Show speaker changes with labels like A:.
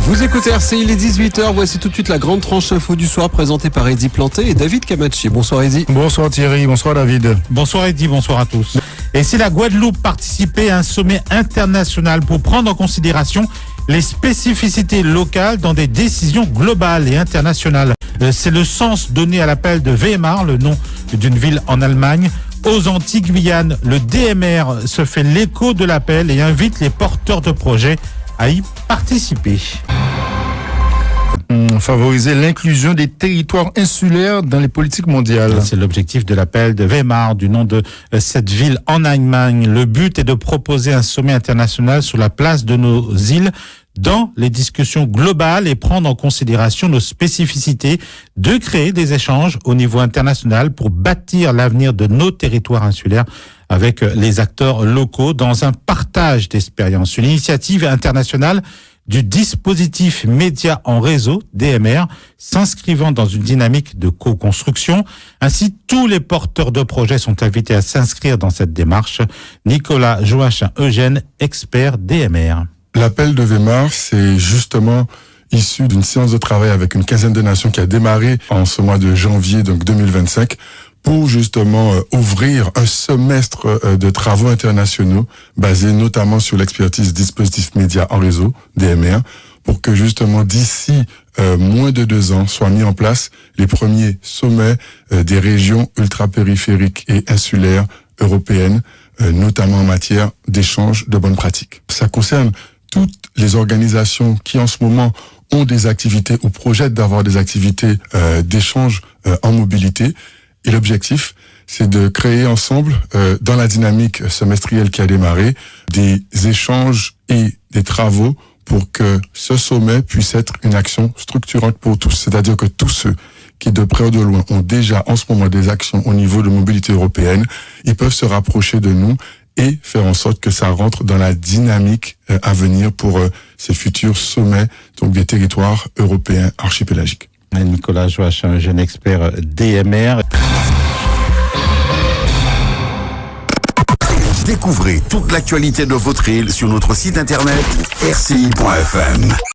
A: Vous écoutez RCI, il est 18h, voici tout de suite la grande tranche info du soir présentée par Eddy Planté et David Camachi. Bonsoir Eddy.
B: Bonsoir Thierry, bonsoir David.
C: Bonsoir Eddy, bonsoir à tous. Et si la Guadeloupe participait à un sommet international pour prendre en considération les spécificités locales dans des décisions globales et internationales. C'est le sens donné à l'appel de Weimar, le nom d'une ville en Allemagne. Aux Antilles-Guyane, le DMR se fait l'écho de l'appel et invite les porteurs de projets à y participer.
B: Favoriser l'inclusion des territoires insulaires dans les politiques mondiales.
C: C'est l'objectif de l'appel de Weimar, du nom de cette ville en Allemagne. Le but est de proposer un sommet international sur la place de nos îles dans les discussions globales et prendre en considération nos spécificités, de créer des échanges au niveau international pour bâtir l'avenir de nos territoires insulaires avec les acteurs locaux dans un partage d'expériences. Une initiative internationale du dispositif Médias en réseau, DMR, s'inscrivant dans une dynamique de co-construction. Ainsi, tous les porteurs de projets sont invités à s'inscrire dans cette démarche. Nicolas Joachim-Eugène, expert DMR.
D: L'appel de Weimar, c'est justement issu d'une séance de travail avec une quinzaine de nations qui a démarré en ce mois de janvier, donc 2025, pour justement ouvrir un semestre de travaux internationaux basés notamment sur l'expertise dispositifs médias en réseau, DMR, pour que justement d'ici moins de 2 ans soient mis en place les premiers sommets des régions ultra-périphériques et insulaires européennes, notamment en matière d'échange de bonnes pratiques. Ça concerne toutes les organisations qui en ce moment ont des activités ou projettent d'avoir des activités d'échange en mobilité. Et l'objectif, c'est de créer ensemble, dans la dynamique semestrielle qui a démarré, des échanges et des travaux pour que ce sommet puisse être une action structurante pour tous. C'est-à-dire que tous ceux qui, de près ou de loin, ont déjà en ce moment des actions au niveau de mobilité européenne, ils peuvent se rapprocher de nous et faire en sorte que ça rentre dans la dynamique à venir pour ces futurs sommets donc des territoires européens archipélagiques.
C: Nicolas Joachim, jeune expert DMR.
E: Découvrez toute l'actualité de votre île sur notre site internet rci.fm.